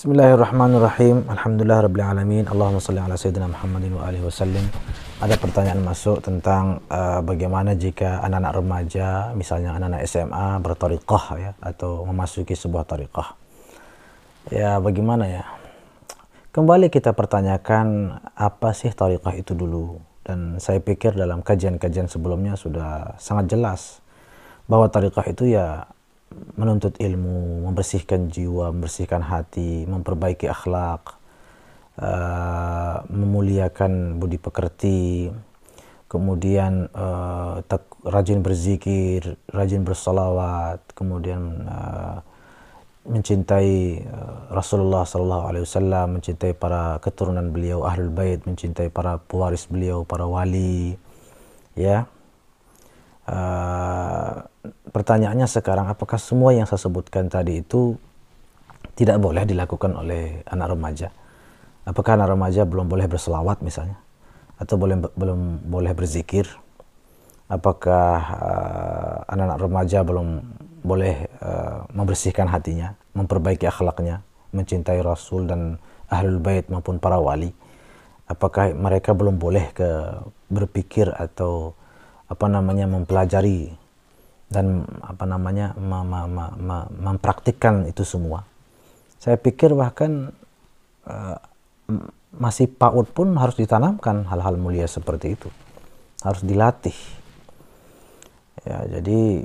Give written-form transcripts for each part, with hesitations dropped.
Bismillahirrahmanirrahim. Alhamdulillah rabbil alamin. Allahumma salli ala sayyidina Muhammadin wa alihi wasallim. Ada pertanyaan masuk tentang bagaimana jika anak-anak remaja, misalnya anak-anak SMA berthariqah ya, atau memasuki sebuah thariqah. Ya, bagaimana ya? Kembali kita pertanyakan apa sih thariqah itu dulu. Dan saya pikir dalam kajian-kajian sebelumnya sudah sangat jelas bahwa thariqah itu ya menuntut ilmu, membersihkan jiwa, membersihkan hati, memperbaiki akhlak, memuliakan budi pekerti, kemudian rajin berzikir, rajin bersalawat, kemudian mencintai Rasulullah SAW, mencintai para keturunan beliau, ahlul bait, mencintai para pewaris beliau, para wali, ya. Pertanyaannya sekarang, apakah semua yang saya sebutkan tadi itu tidak boleh dilakukan oleh anak remaja? Apakah anak remaja belum boleh berselawat misalnya? Atau belum boleh berzikir? Apakah anak-anak remaja belum boleh membersihkan hatinya, memperbaiki akhlaknya, mencintai Rasul dan ahlul bait maupun para wali? Apakah mereka belum boleh berpikir atau mempelajari dan mempraktikkan itu semua? Saya pikir bahkan masih PAUD pun harus ditanamkan hal-hal mulia seperti itu, harus dilatih. Ya, jadi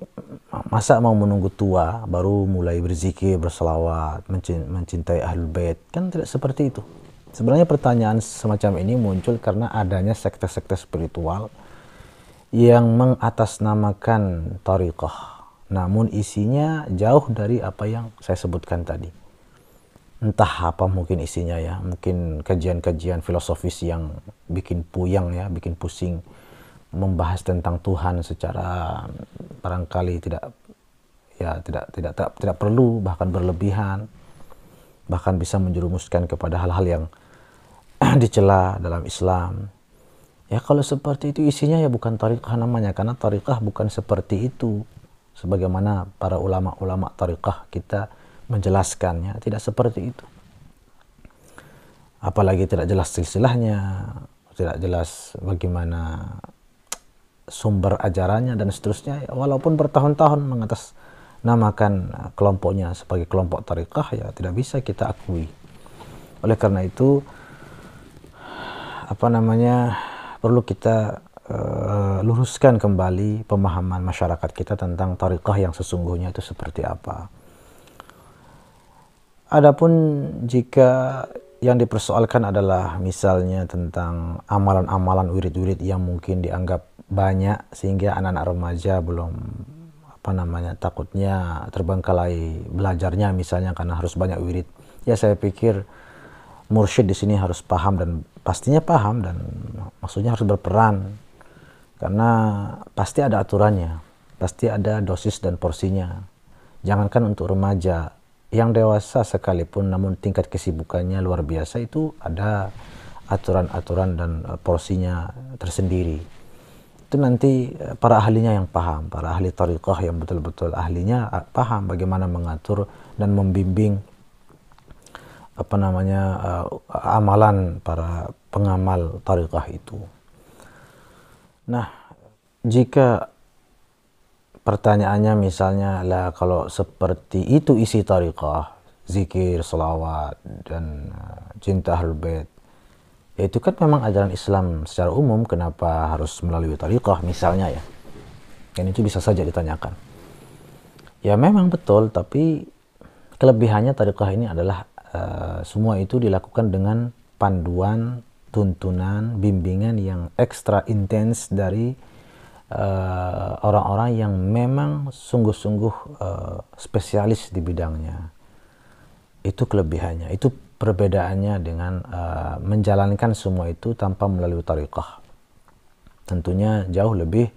masa mau menunggu tua baru mulai berzikir, berselawat, mencintai ahlul bait? Kan tidak seperti itu. Sebenarnya pertanyaan semacam ini muncul karena adanya sekte-sekte spiritual yang mengatasnamakan thariqah, namun isinya jauh dari apa yang saya sebutkan tadi. Entah apa mungkin isinya ya, mungkin kajian-kajian filosofis yang bikin puyang ya, bikin pusing, membahas tentang Tuhan secara barangkali tidak perlu, bahkan berlebihan, bahkan bisa menjerumuskan kepada hal-hal yang dicela dalam Islam. Ya kalau seperti itu isinya ya bukan thariqah namanya, karena thariqah bukan seperti itu. Sebagaimana para ulama-ulama thariqah kita menjelaskannya, tidak seperti itu. Apalagi tidak jelas silsilahnya, tidak jelas bagaimana sumber ajarannya dan seterusnya. Walaupun bertahun-tahun mengatasnamakan kelompoknya sebagai kelompok thariqah, ya tidak bisa kita akui. Oleh karena itu perlu kita luruskan kembali pemahaman masyarakat kita tentang thariqah yang sesungguhnya itu seperti apa. Adapun jika yang dipersoalkan adalah misalnya tentang amalan-amalan wirid-wirid yang mungkin dianggap banyak sehingga anak-anak remaja belum takutnya terbengkalai belajarnya misalnya karena harus banyak wirid. Ya saya pikir mursyid di sini harus paham, dan pastinya paham, dan maksudnya harus berperan, karena pasti ada aturannya, pasti ada dosis dan porsinya. Jangankan untuk remaja, yang dewasa sekalipun namun tingkat kesibukannya luar biasa, itu ada aturan-aturan dan porsinya tersendiri. Itu nanti para ahlinya yang paham, para ahli thariqah yang betul-betul ahlinya paham bagaimana mengatur dan membimbing amalan para pengamal thariqah itu. Nah, jika pertanyaannya misalnya lah, kalau seperti itu isi thariqah, zikir, salawat, dan cinta ahlul bait, ya itu kan memang ajaran Islam secara umum, kenapa harus melalui thariqah misalnya ya? Dan itu bisa saja ditanyakan. Ya memang betul, tapi kelebihannya thariqah ini adalah semua itu dilakukan dengan panduan, tuntunan, bimbingan yang ekstra intens dari orang-orang yang memang sungguh-sungguh spesialis di bidangnya. Itu kelebihannya, itu perbedaannya dengan menjalankan semua itu tanpa melalui thariqah. Tentunya jauh lebih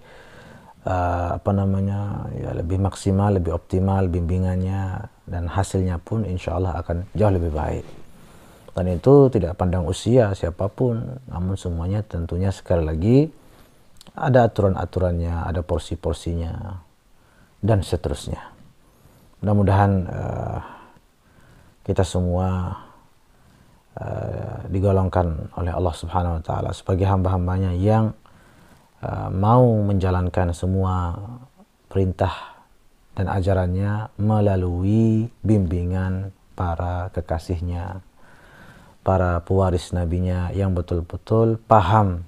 lebih maksimal, lebih optimal bimbingannya, dan hasilnya pun insya Allah akan jauh lebih baik. Dan itu tidak pandang usia siapapun, namun semuanya tentunya sekali lagi ada aturan-aturannya, ada porsi-porsinya, dan seterusnya. Mudah-mudahan kita semua digolongkan oleh Allah Subhanahu wa taala sebagai hamba-hambanya yang mau menjalankan semua perintah dan ajarannya melalui bimbingan para kekasihnya, para pewaris nabinya yang betul-betul paham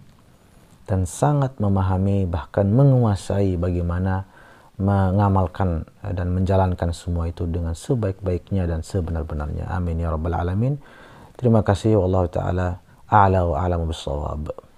dan sangat memahami, bahkan menguasai bagaimana mengamalkan dan menjalankan semua itu dengan sebaik-baiknya dan sebenar-benarnya. Amin ya rabbal alamin. Terima kasih. Wallahu taala a'la wa a'lamu bis-shawab.